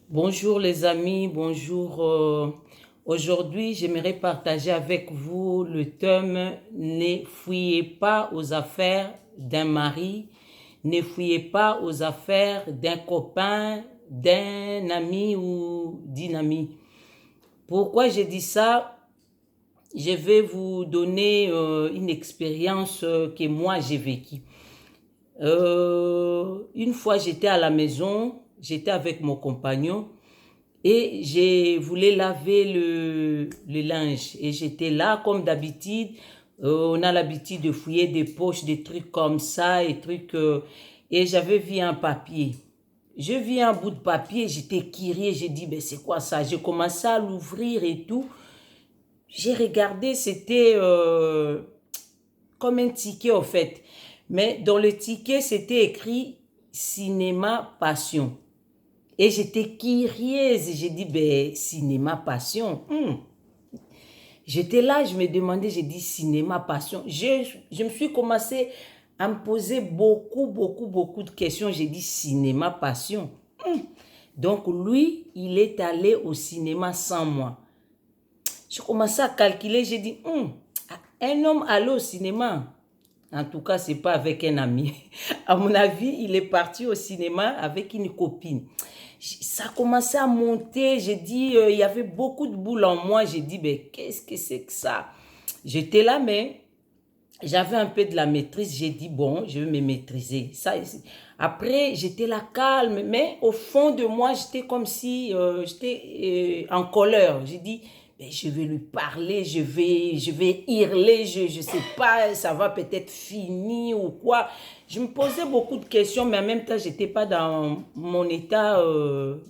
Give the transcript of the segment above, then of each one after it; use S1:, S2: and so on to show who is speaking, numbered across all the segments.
S1: Bonjour les amis, bonjour. Aujourd'hui, j'aimerais partager avec vous le thème Ne fouillez pas aux affaires d'un mari, ne fouillez pas aux affaires d'un copain, d'un ami ou d'une amie. Pourquoi j'ai dit ça? Je vais vous donner une expérience que moi j'ai vécue. Une fois, j'étais à la maison, j'étais avec mon compagnon. Et je voulais laver le linge. Et j'étais là, comme d'habitude. On a l'habitude de fouiller des poches, des trucs comme ça, et trucs. Et j'avais vu un papier. Je vis un bout de papier, j'étais curieux, j'ai dit, ben c'est quoi ça? J'ai commencé à l'ouvrir et tout. J'ai regardé, c'était comme un ticket en fait. Mais dans le ticket, c'était écrit Cinéma Passion. Et j'étais curieuse. J'ai dit, ben, cinéma passion. J'étais là, je me demandais, j'ai dit, cinéma passion. Je me suis commencé à me poser beaucoup de questions. J'ai dit, cinéma passion. Donc, lui, il est allé au cinéma sans moi. J'ai commencé à calculer, j'ai dit, un homme allé au cinéma. En tout cas, c'est pas avec un ami. À mon avis, il est parti au cinéma avec une copine. Ça a commencé à monter. J'ai dit, il y avait beaucoup de boules en moi. J'ai dit, ben, qu'est-ce que c'est que ça? J'étais là, mais j'avais un peu de la maîtrise. J'ai dit, bon, je vais me maîtriser. Ça, après, j'étais là calme, mais au fond de moi, j'étais comme si j'étais en colère. J'ai dit, ben, je vais lui parler, je vais hurler, je sais pas, ça va peut-être finir ou quoi. Je me posais beaucoup de questions, mais en même temps, j'étais pas dans mon état,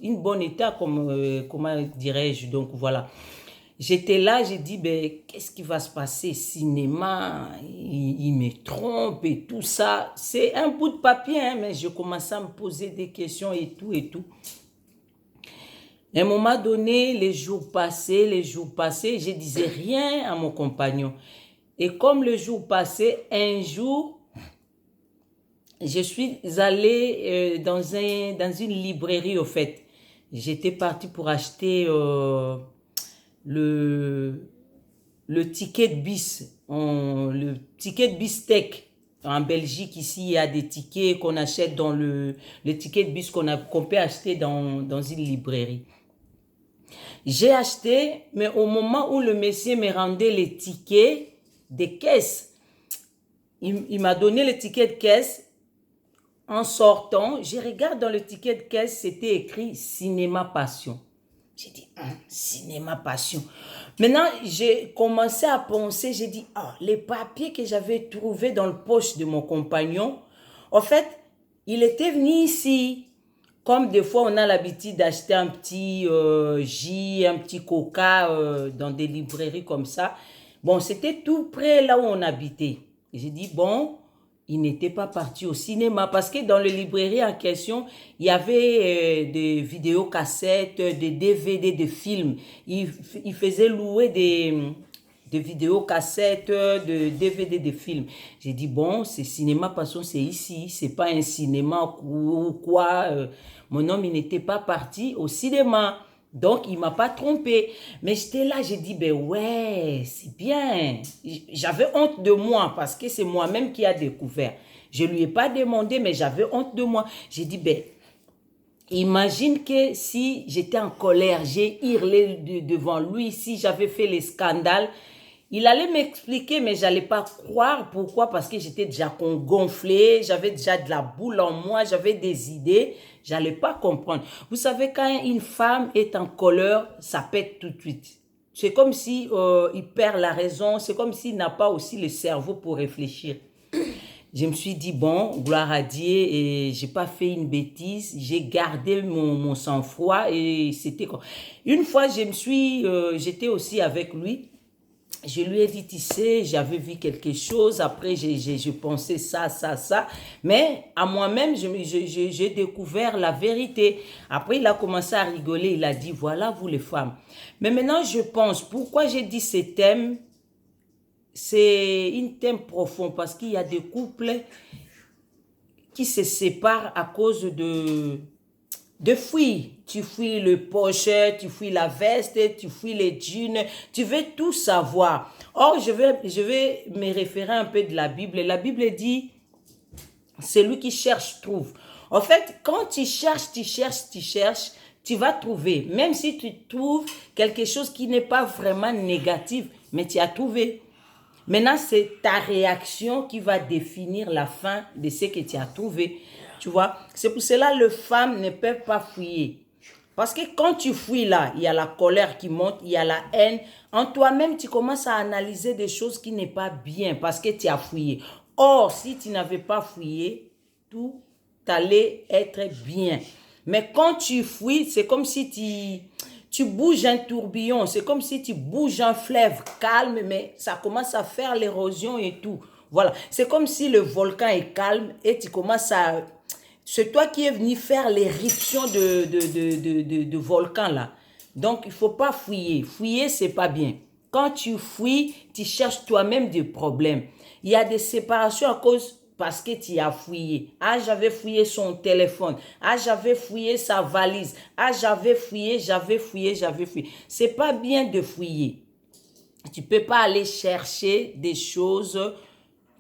S1: une bonne état, comme, comment dirais-je. Donc voilà. J'étais là, j'ai dit, ben, qu'est-ce qui va se passer? Cinéma, il me trompe et tout ça. C'est un bout de papier, hein, mais je commençais à me poser des questions et tout et tout. À un moment donné, les jours passaient, je disais rien à mon compagnon. Et comme le jour passait, un jour, je suis allée dans une librairie, au fait. J'étais partie pour acheter le, le ticket de bis, le ticket de bis tech. En Belgique, ici, il y a des tickets qu'on achète dans le ticket de bis qu'on peut acheter dans une librairie. J'ai acheté, mais au moment où le monsieur me rendait les tickets des caisses, il m'a donné le ticket de caisse. En sortant, je regarde dans le ticket de caisse, c'était écrit Cinéma Passion. J'ai dit, cinéma passion. Maintenant, j'ai commencé à penser, j'ai dit, les papiers que j'avais trouvés dans le poche de mon compagnon, en fait, il était venu ici. Comme des fois, on a l'habitude d'acheter un petit J, un petit Coca dans des librairies comme ça. Bon, c'était tout près là où on habitait. Et j'ai dit, bon, il n'était pas parti au cinéma parce que dans les librairies en question, il y avait des vidéocassettes, des DVD, des films. Il faisait louer des vidéocassettes, de DVD, des films. J'ai dit, bon, c'est cinéma passion, c'est ici, c'est pas un cinéma ou quoi. Mon homme, il n'était pas parti au cinéma. Donc, il m'a pas trompé. Mais j'étais là, j'ai dit, ben ouais, c'est bien. J'avais honte de moi parce que c'est moi-même qui a découvert. Je lui ai pas demandé, mais j'avais honte de moi. J'ai dit, ben, imagine que si j'étais en colère, j'ai hurlé devant lui, si j'avais fait les scandales, il allait m'expliquer, mais j'allais pas croire. Pourquoi? Parce que j'étais déjà gonflé, j'avais déjà de la boule en moi, j'avais des idées, j'allais pas comprendre. Vous savez, quand une femme est en colère, ça pète tout de suite. C'est comme si il perd la raison, c'est comme s'il n'a pas aussi le cerveau pour réfléchir. Je me suis dit, bon, gloire à Dieu, et j'ai pas fait une bêtise, j'ai gardé mon sang-froid et c'était quoi. Une fois, j'étais aussi avec lui. Je lui ai dit, tu sais, j'avais vu quelque chose, après j'ai pensé ça. Mais à moi-même, j'ai découvert la vérité. Après, il a commencé à rigoler, il a dit, voilà, vous les femmes. Mais maintenant, je pense, pourquoi j'ai dit ces thèmes, c'est un thème profond, parce qu'il y a des couples qui se séparent à cause de de fuir. Tu fuis le poche, tu fuis la veste, tu fuis les jeans, tu veux tout savoir. Or, je vais me référer un peu de la Bible. La Bible dit, celui qui cherche, trouve. En fait, quand tu cherches, tu vas trouver. Même si tu trouves quelque chose qui n'est pas vraiment négatif, mais tu as trouvé. Maintenant, c'est ta réaction qui va définir la fin de ce que tu as trouvé. Tu vois, c'est pour cela que les femmes ne peuvent pas fuir. Parce que quand tu fuis là, il y a la colère qui monte, il y a la haine. En toi-même, tu commences à analyser des choses qui n'est pas bien parce que tu as fouillé. Or, si tu n'avais pas fouillé, tout allait être bien. Mais quand tu fuis, c'est comme si tu bouges un tourbillon. C'est comme si tu bouges un fleuve calme, mais ça commence à faire l'érosion et tout. Voilà. C'est comme si le volcan est calme et tu commences à... C'est toi qui es venu faire l'éruption de volcan là. Donc, il ne faut pas fouiller. Fouiller, ce n'est pas bien. Quand tu fouilles, tu cherches toi-même des problèmes. Il y a des séparations à cause parce que tu as fouillé. Ah, j'avais fouillé son téléphone. Ah, j'avais fouillé sa valise. Ah, j'avais fouillé. C'est pas bien de fouiller. Tu peux pas aller chercher des choses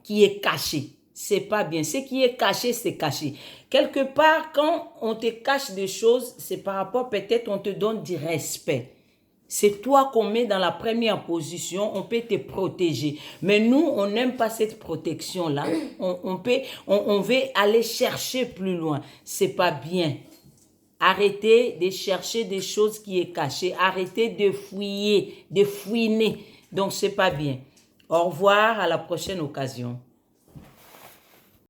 S1: qui est cachées. C'est pas bien. Ce qui est caché, c'est caché. Quelque part, quand on te cache des choses, c'est par rapport, peut-être on te donne du respect. C'est toi qu'on met dans la première position, on peut te protéger. Mais nous, on n'aime pas cette protection-là. On veut aller chercher plus loin. C'est pas bien. Arrêtez de chercher des choses qui sont cachées. Arrêtez de fouiller, de fouiner. Donc, c'est pas bien. Au revoir, à la prochaine occasion.